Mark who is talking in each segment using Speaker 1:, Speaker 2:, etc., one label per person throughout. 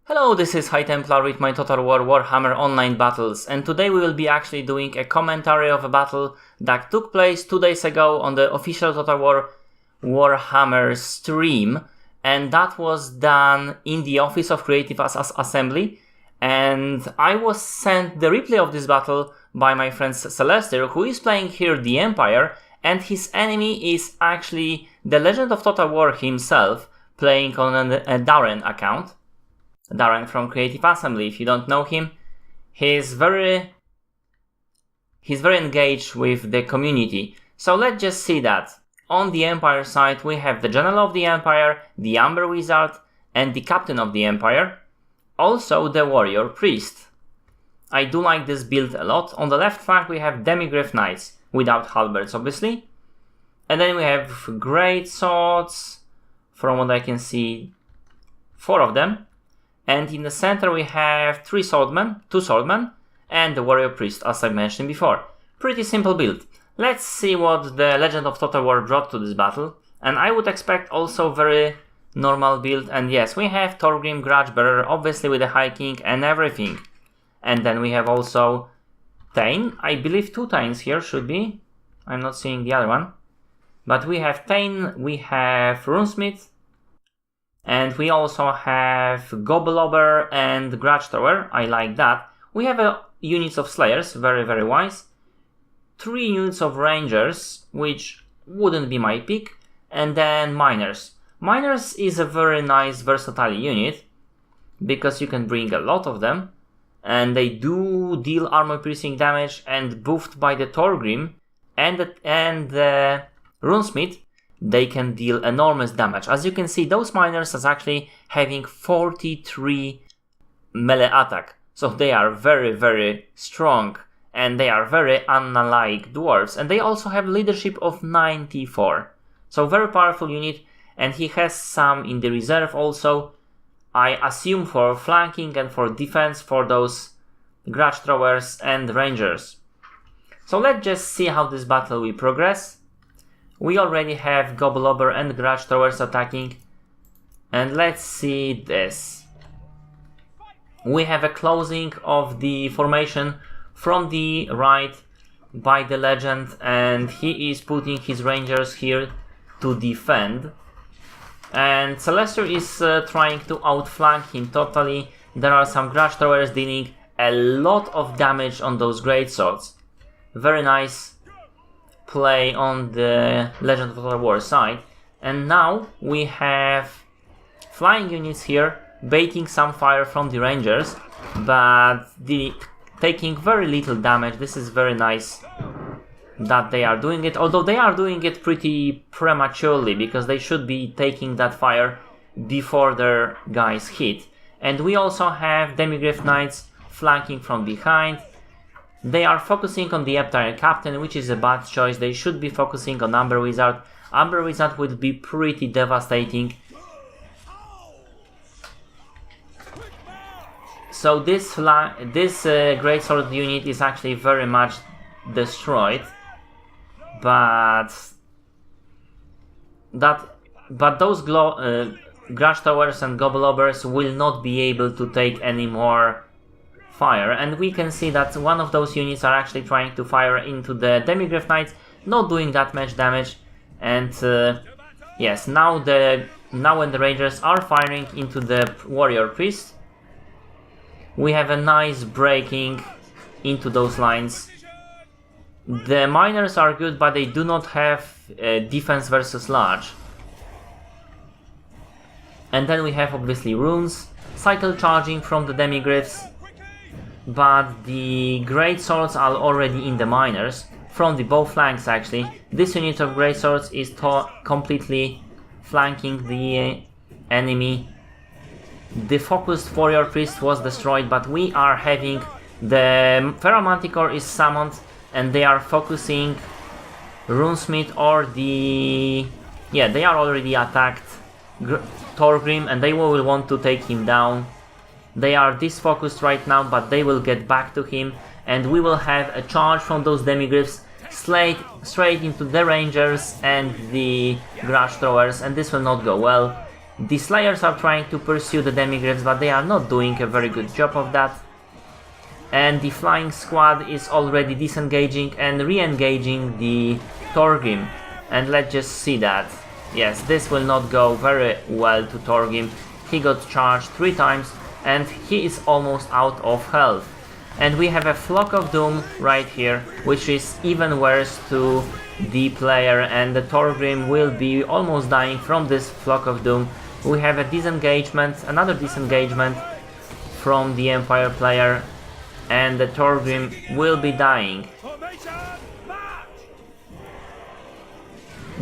Speaker 1: Hello, this is High Templar with my Total War Warhammer online battles, and today we will be actually doing a commentary of a battle that took place 2 days ago on the official Total War Warhammer stream, and that was done in the Office of Creative Assembly, and I was sent the replay of this battle by my friend Celestyr, who is playing here the Empire, and his enemy is actually the Legend of Total War himself, playing on a Darren account. Darren from Creative Assembly. If you don't know him, he's very engaged with the community. So let's just see that. On the Empire side, we have the General of the Empire, the Amber Wizard, and the Captain of the Empire. Also the Warrior Priest. I do like this build a lot. On the left flank we have Demigryph Knights, without halberds obviously. And then we have Great Swords, from what I can see, 4 of them. And in the center we have 2 swordmen, and the Warrior Priest, as I mentioned before. Pretty simple build. Let's see what the Legend of Total War brought to this battle. And I would expect also very normal build. And yes, we have Thorgrim Grudgebearer, obviously with the High King and everything. And then we have also Thane. I believe 2 Thanes here should be. I'm not seeing the other one. But we have Thane, we have Runesmith. And we also have Goblobber and Grudge Thrower. I like that. We have units of Slayers, very wise. 3 units of Rangers, which wouldn't be my pick. And then Miners. Miners is a very nice versatile unit, because you can bring a lot of them. And they do deal armor piercing damage, and buffed by the Thorgrim and the Runesmith, they can deal enormous damage. As you can see, those Miners are actually having 43 melee attack. So they are very strong, and they are very unlike Dwarfs. And they also have leadership of 94. So very powerful unit, and he has some in the reserve also. I assume for flanking and for defense for those Grudge Throwers and Rangers. So let's just see how this battle will progress. We already have Goblobber and Grudge Throwers attacking. And let's see this. We have a closing of the formation from the right by the Legend, and he is putting his Rangers here to defend. And Celestyr is trying to outflank him totally. There are some Grudge Throwers dealing a lot of damage on those Great Swords. Very nice play on the Legend of Total War side. And now we have flying units here baiting some fire from the Rangers, but taking very little damage. This is very nice that they are doing it, although they are doing it pretty prematurely, because they should be taking that fire before their guys hit. And we also have Demigryph Knights flanking from behind. They are focusing on the Empire Captain, which is a bad choice. They should be focusing on Amber Wizard. Amber Wizard would be pretty devastating. So this Great Sword unit is actually very much destroyed. But those Grudge Towers and Goblobbers will not be able to take any more fire, and we can see that one of those units are actually trying to fire into the Demigryph Knights, not doing that much damage. And yes, now when the Rangers are firing into the Warrior Priest, we have a nice breaking into those lines. The Miners are good, but they do not have defense versus large. And then we have obviously runes, cycle charging from the Demigryphs, but the Great Swords are already in the Miners, from the both flanks actually. This unit of Great Swords is completely flanking the enemy. The focused Warrior Priest was destroyed, but we are having the Pharaoh Manticore is summoned, and they are focusing Runesmith or the... yeah, they are already attacked Thorgrim, and they will want to take him down. They are disfocused right now, but they will get back to him, and we will have a charge from those Demigryphs straight into the Rangers and the Grudge Throwers, and this will not go well. The Slayers are trying to pursue the Demigryphs, but they are not doing a very good job of that. And the Flying Squad is already disengaging and re-engaging the Torgrim. And let's just see that. Yes, this will not go very well to Torgrim. He got charged 3 times and he is almost out of health. And we have a Flock of Doom right here, which is even worse to the player, and the Torgrim will be almost dying from this Flock of Doom. We have a disengagement, another disengagement from the Empire player, and the Torgrim will be dying.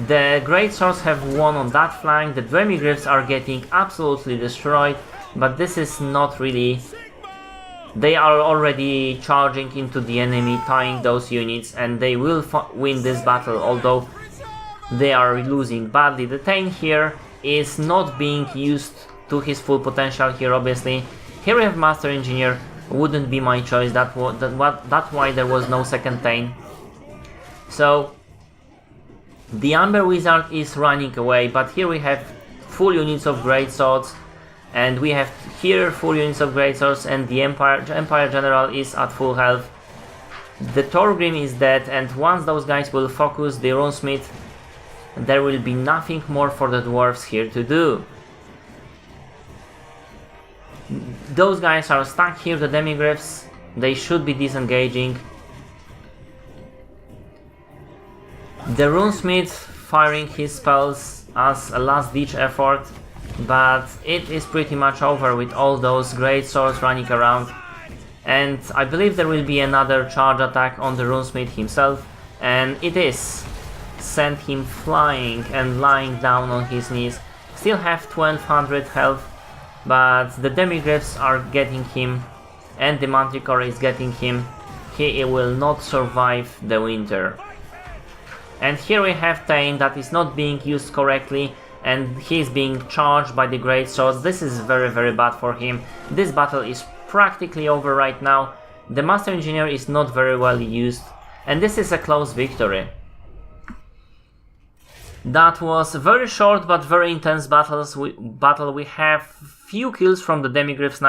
Speaker 1: The Great Swords have won on that flank, the Demigryphs are getting absolutely destroyed, but this is not really... They are already charging into the enemy, tying those units, and they will win this battle, although they are losing badly. The Thane here is not being used to his full potential here, obviously. Here we have Master Engineer, wouldn't be my choice, that's why there was no second Thane. So, the Amber Wizard is running away, but here we have full units of Great Swords, and we have here full units of Great Swords, and the Empire General is at full health. The Torgrim is dead, and once those guys will focus the Runesmith, there will be nothing more for the Dwarfs here to do. Those guys are stuck here, the Demigryphs, they should be disengaging. The Runesmith firing his spells as a last ditch effort, but it is pretty much over with all those Great Swords running around. And I believe there will be another charge attack on the Runesmith himself, and it is. Sent him flying and lying down on his knees. Still have 1200 health, but the Demigryphs are getting him, and the Manticore is getting him. He will not survive the winter. And here we have Thane that is not being used correctly, and he is being charged by the Great Swords. This is very, very bad for him. This battle is practically over right now. The Master Engineer is not very well used, and this is a close victory. That was a very short but very intense battle. We have few kills from the Demigryphs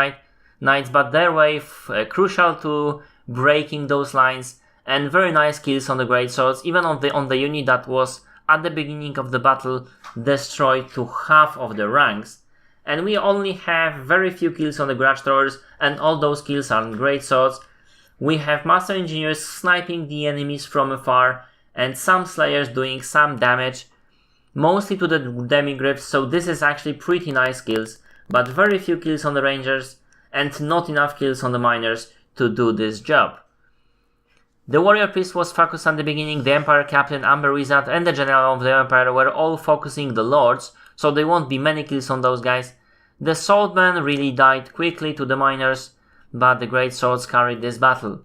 Speaker 1: Knights, but they were crucial to breaking those lines, and very nice kills on the Great Swords, even on the unit that was at the beginning of the battle destroyed to half of the ranks. And we only have very few kills on the Grudge Throwers, and all those kills are on Great Swords. We have Master Engineers sniping the enemies from afar, and some Slayers doing some damage, mostly to the Demigryphs, so this is actually pretty nice kills, but very few kills on the Rangers, and not enough kills on the Miners to do this job. The Warrior Priest was focused at the beginning, the Empire Captain, Amber Wizard, and the General of the Empire were all focusing the Lords, so there won't be many kills on those guys. The Swordman really died quickly to the Miners, but the Great Swords carried this battle.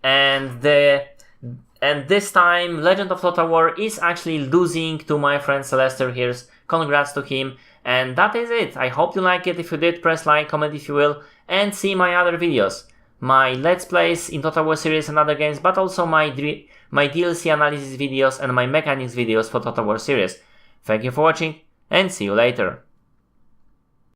Speaker 1: And this time, Legend of Total War is actually losing to my friend Celestyr here. Congrats to him. And that is it. I hope you like it. If you did, press like, comment if you will, and see my other videos. My Let's Plays in Total War series and other games, but also my DLC analysis videos and my mechanics videos for Total War series. Thank you for watching, and see you later.